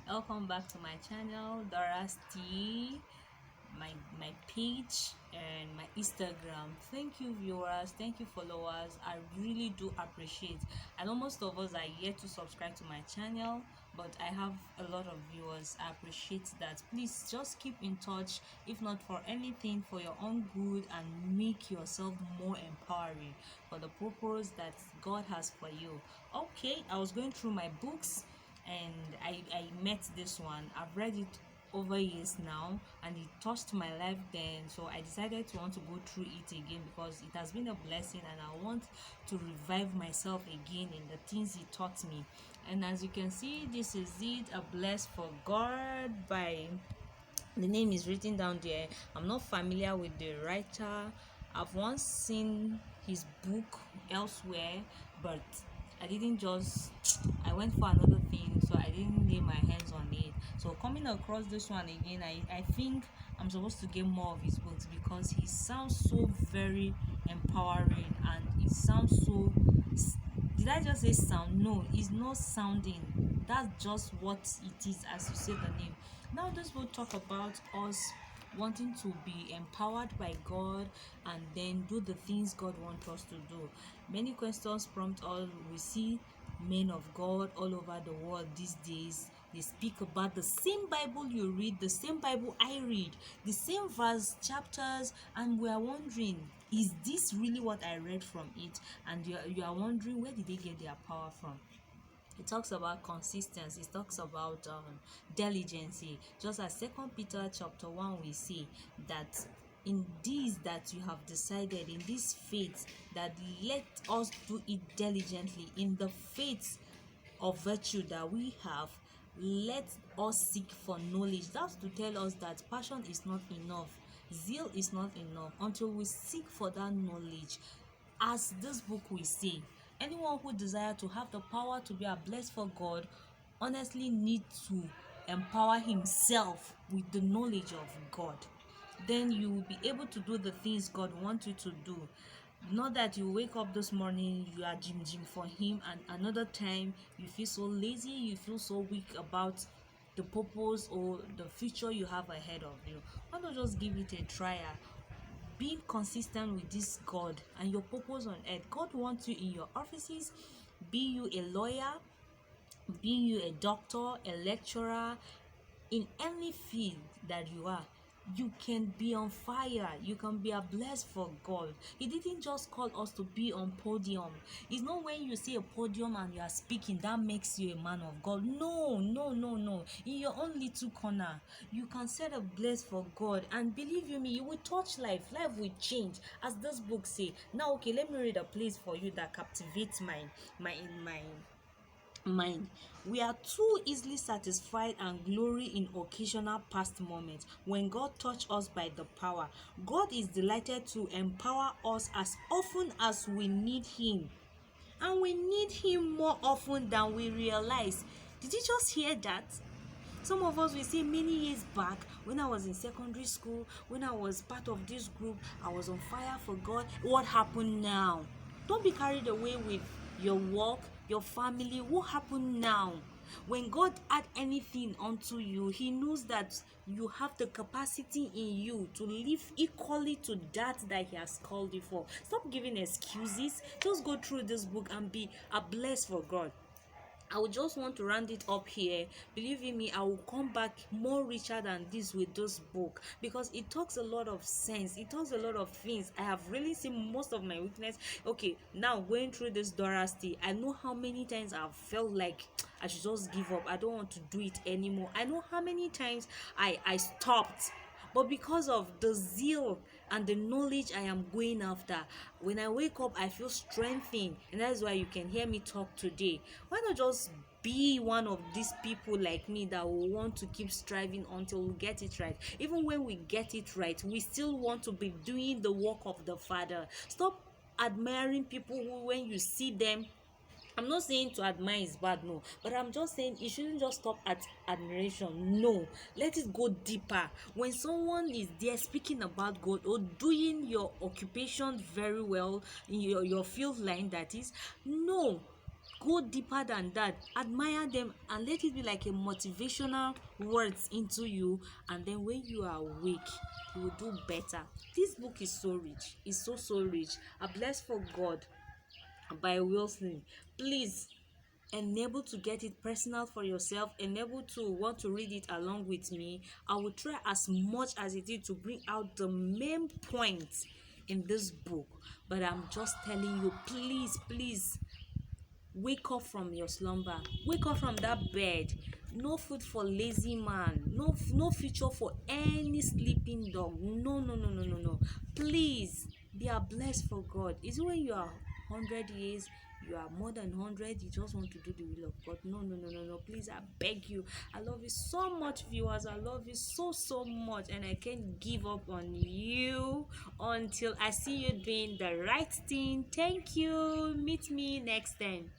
Welcome back to my channel, Dora's Tea, my page and my Instagram. Thank you viewers, thank you followers. I really do appreciate. I know most of us are yet to subscribe to my channel, but I have a lot of viewers. I appreciate that. Please just keep in touch, if not for anything, for your own good, and make yourself more empowering for the purpose that God has for you. Okay, I was going through my books and I met this one. I've read it over years now and it touched my life then, so I decided to want to go through it again because it has been a blessing and I want to revive myself again in the things he taught me. And as you can see, this is it, A Blessed for God by, the name is written down there. I'm not familiar with the writer. I've once seen his book elsewhere, but I didn't just I went for another thing, so I didn't lay my hands on it. So coming across this one again, I think I'm supposed to get more of his books because he sounds so very empowering and it sounds so, did I just say sound? No, it's not sounding. That's just what it is as you say the name. Now this will talk about us wanting to be empowered by God and then do the things God wants us to do. Many questions prompt us. We see men of God all over the world these days. They speak about the same Bible you read, the same Bible I read, the same verse, chapters, and we are wondering, is this really what I read from it? And you are wondering, where did they get their power from? It talks about consistency, it talks about diligence. Just as Second Peter chapter 1 we see that in this that you have decided, in this faith, that let us do it diligently. In the faith of virtue that we have, let us seek for knowledge. That's to tell us that passion is not enough, zeal is not enough until we seek for that knowledge. As this book will say, anyone who desires to have the power to be a blessed for God honestly need to empower himself with the knowledge of God. Then you will be able to do the things God wants you to do. Not that you wake up this morning, you are gym for him, and another time you feel so lazy, you feel so weak about the purpose or the future you have ahead of you. Why not just give it a try? Be consistent with this God and your purpose on earth. God wants you in your offices, be you a lawyer, be you a doctor, a lecturer, in any field that you are. You can be on fire, you can be a blessed for God. He didn't just call us to be on podium. It's not when you see a podium and you are speaking that makes you a man of God. No, no, no, no. In your own little corner you can set a blessed for God, and believe you me, you will touch life will change, as this book say. Now okay, let me read a place for you that captivates my mind. We are too easily satisfied and glory in occasional past moments when God touch us by the power. God is delighted to empower us as often as we need him, and we need him more often than we realize. Did you just hear that? Some of us will say, many years back when I was in secondary school, when I was part of this group, I was on fire for God. What happened now? Don't be carried away with your work, your family. What happened now? When God add anything unto you, he knows that you have the capacity in you to live equally to that he has called you for. Stop giving excuses. Just go through this book and be a blessed for God. I would just want to round it up here. Believe in me, I will come back more richer than this with this book, because it talks a lot of sense. It talks a lot of things. I have really seen most of my weakness. Okay, now going through this Dora's Tea, I know how many times I've felt like I should just give up. I don't want to do it anymore. I know how many times I stopped, but because of the zeal and the knowledge I am going after, when I wake up I feel strengthened, and that's why you can hear me talk today. Why not just be one of these people like me that will want to keep striving until we get it right? Even when we get it right, we still want to be doing the work of the Father. Stop admiring people who, when you see them, I'm not saying to admire is bad, no, but I'm just saying it shouldn't just stop at admiration. No, let it go deeper. When someone is there speaking about God or doing your occupation very well in your field line, that is, no, go deeper than that, admire them, and let it be like a motivational words into you. And then when you are awake, you will do better. This book is so rich, it's so rich. A Blessed for God by Wilson. Please enable to get it personal for yourself, enable to want to read it along with me. I will try as much as it is to bring out the main points in this book, but I'm just telling you, please wake up from your slumber, wake up from that bed. No food for lazy man, no future for any sleeping dog. No. Please be a blessed for God. Is it when you are 100 years, you are more than 100, you just want to do the will of God? No. Please, I beg you. I love you so much, viewers. I love you so much, and I can't give up on you until I see you doing the right thing. Thank you. Meet me next time.